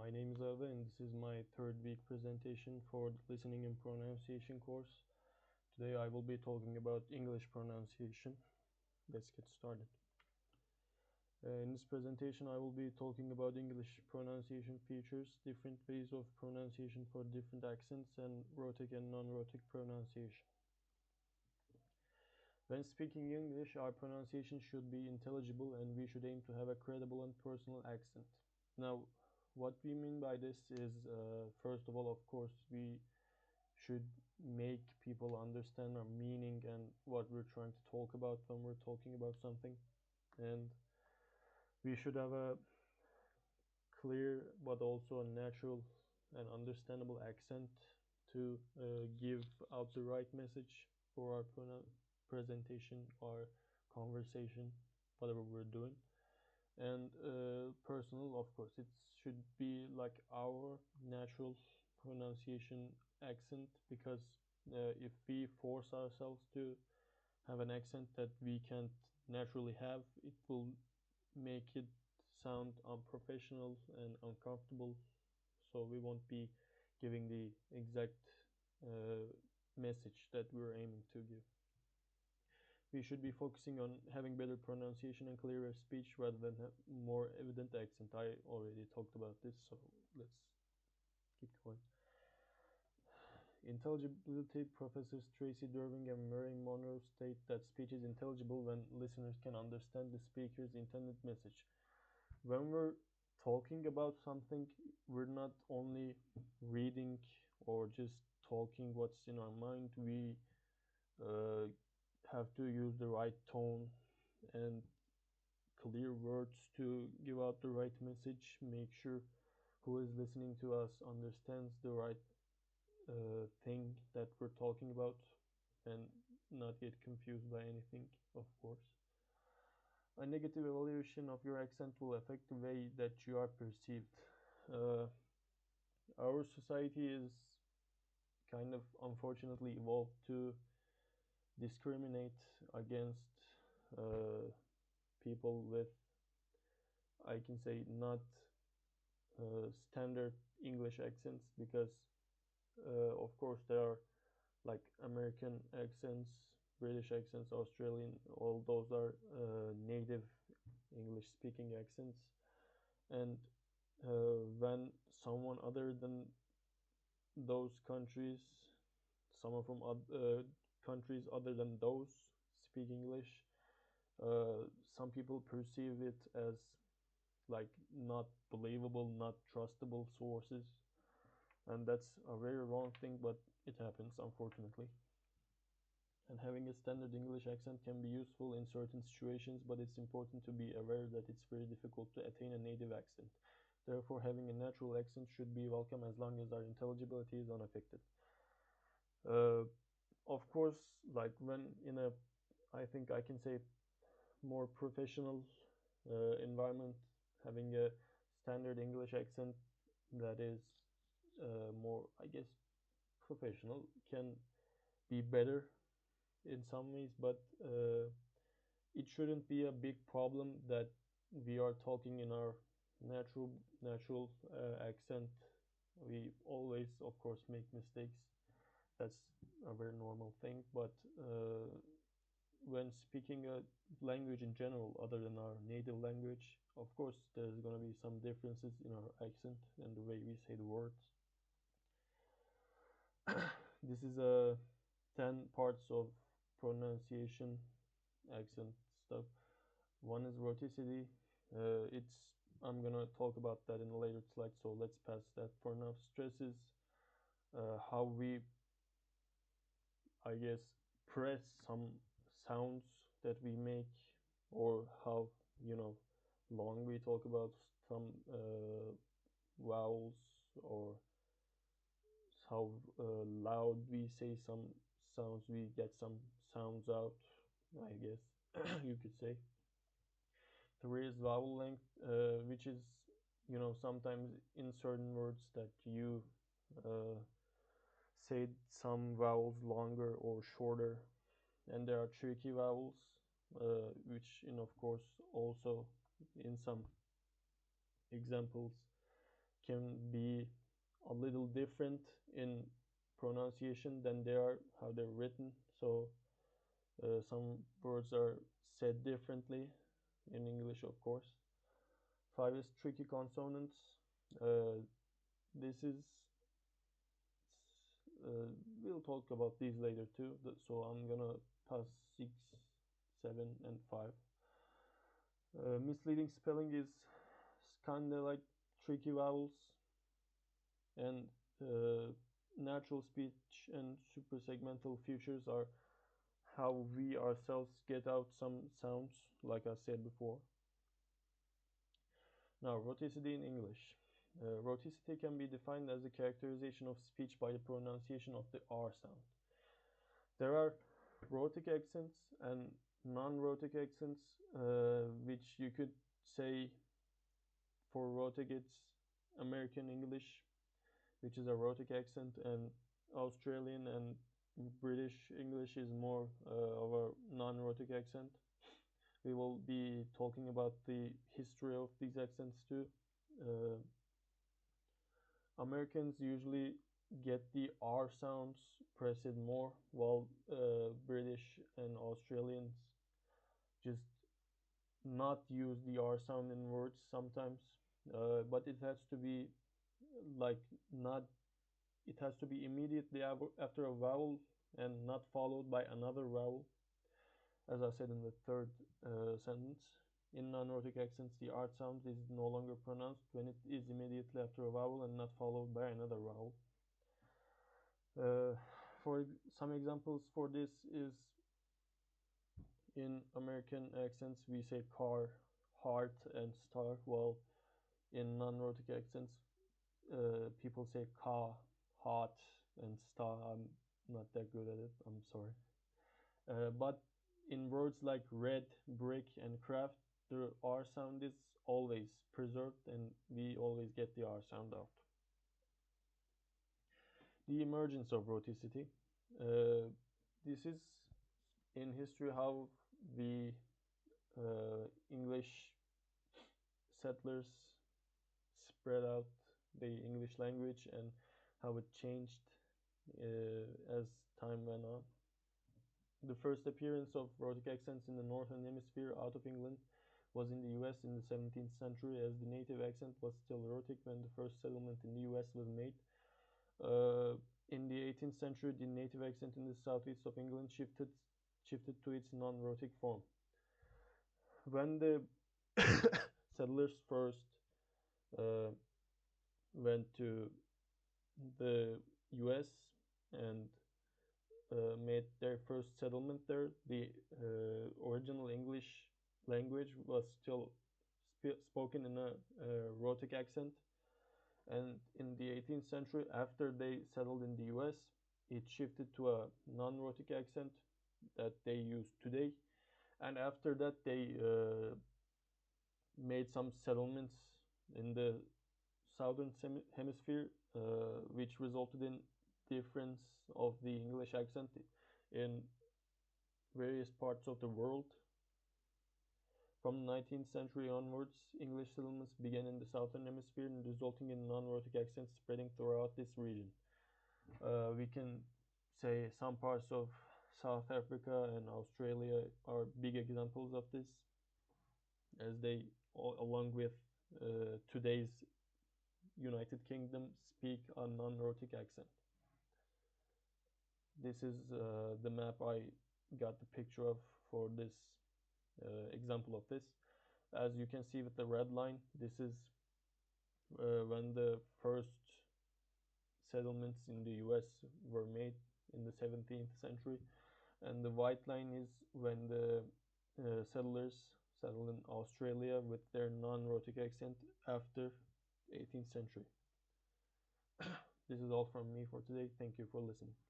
My name is Ava and this is my third week presentation for the listening and pronunciation course. Today I will be talking about English pronunciation. Let's get started. In this presentation I will be talking about English pronunciation features, different ways of pronunciation for different accents, and rhotic and non-rhotic pronunciation. When speaking English, our pronunciation should be intelligible and we should aim to have a credible and personal accent. Now, what we mean by this is, first of all, of course, we should make people understand our meaning and what we're trying to talk about when we're talking about something. And we should have a clear but also a natural and understandable accent to give out the right message for our presentation or conversation, whatever we're doing. And personal, of course, it should be like our natural pronunciation accent, because if we force ourselves to have an accent that we can't naturally have, it will make it sound unprofessional and uncomfortable, so we won't be giving the exact message that we're aiming to give. We should be focusing on having better pronunciation and clearer speech rather than more evident accent. I already talked about this, so let's keep going. Intelligibility. Professors Tracy Derving and Murray Monroe state that speech is intelligible when listeners can understand the speaker's intended message. When we're talking about something, we're not only reading or just talking what's in our mind. We have to use the right tone and clear words to give out the right message, make sure who is listening to us understands the right thing that we're talking about, and not get confused by anything, of course. A negative evaluation of your accent will affect the way that you are perceived. Our society is kind of unfortunately evolved to discriminate against people with, I can say, not standard English accents, because of course there are like American accents, British accents, Australian, all those are native English speaking accents. And when someone other than those countries, someone from countries other than those speak English, some people perceive it as like not believable, not trustable sources, and that's a very wrong thing, but it happens, unfortunately. And having a standard English accent can be useful in certain situations, but it's important to be aware that it's very difficult to attain a native accent. Therefore, having a natural accent should be welcome as long as our intelligibility is unaffected. Of course, like when in a, I think I can say, more professional environment, having a standard English accent that is more, I guess, professional can be better in some ways, but it shouldn't be a big problem that we are talking in our natural accent. We always, of course, make mistakes. That's a very normal thing, but when speaking a language in general other than our native language, of course there's going to be some differences in our accent and the way we say the words. This is 10 parts of pronunciation, accent stuff. One is rhoticity. I'm gonna talk about that in a later slide, so let's pass that for now. Stress is how we, I guess, press some sounds that we make, or how, long we talk about some vowels, or how loud we say some sounds, we get some sounds out, I guess you could say. Three is vowel length, which is, sometimes in certain words that you say some vowels longer or shorter. And there are tricky vowels, which, of course, also in some examples can be a little different in pronunciation than they are how they're written. So some words are said differently in English, of course. Five is tricky consonants. Uh, this is we'll talk about these later too. So I'm gonna pass 6, 7, and 5. Misleading spelling is kind of like tricky vowels, and uh, natural speech and suprasegmental features are how we ourselves get out some sounds, like I said before. Now, rhoticity in English. Rhoticity can be defined as the characterization of speech by the pronunciation of the R sound. There are rhotic accents and non-rhotic accents, which you could say for rhotic it's American English, which is a rhotic accent, and Australian and British English is more of a non-rhotic accent. We will be talking about the history of these accents too. Uh, Americans usually get the R sounds pressed more, while British and Australians just not use the R sound in words sometimes. But it has to be like not. It has to be immediately after a vowel and not followed by another vowel, as I said in the third sentence. In non-rhotic accents, the R sound is no longer pronounced when it is immediately after a vowel and not followed by another vowel. For some examples for this is in American accents we say car, heart, and star, while in non-rhotic accents people say ka, hot, and star. I'm not that good at it. I'm sorry. But in words like red, brick, and craft, the R sound is always preserved, and we always get the R sound out. The emergence of rhoticity. Uh, this is in history how the English settlers spread out the English language and how it changed as time went on. The first appearance of rhotic accents in the northern hemisphere out of England was in the US in the 17th century, as the native accent was still rhotic when the first settlement in the US was made. In the 18th century, the native accent in the southeast of England shifted to its non-rhotic form. When the settlers first uh, went to the US and made their first settlement there, the original English language was still spoken in a rhotic accent. And in the 18th century, after they settled in the US, it shifted to a non-rhotic accent that they use today. And after that, they made some settlements in the southern hemisphere, which resulted in difference of the English accent in various parts of the world. From the 19th century onwards, English settlements began in the southern hemisphere, resulting in non-rhotic accents spreading throughout this region. We can say some parts of South Africa and Australia are big examples of this, as they, along with today's United Kingdom, speak a non-rhotic accent. This is the map I got the picture of for this example of this. As you can see with the red line, this is when the first settlements in the US were made in the 17th century, and the white line is when the settlers settled in Australia with their non-rhotic accent after 18th century. This is all from me for today. Thank you for listening.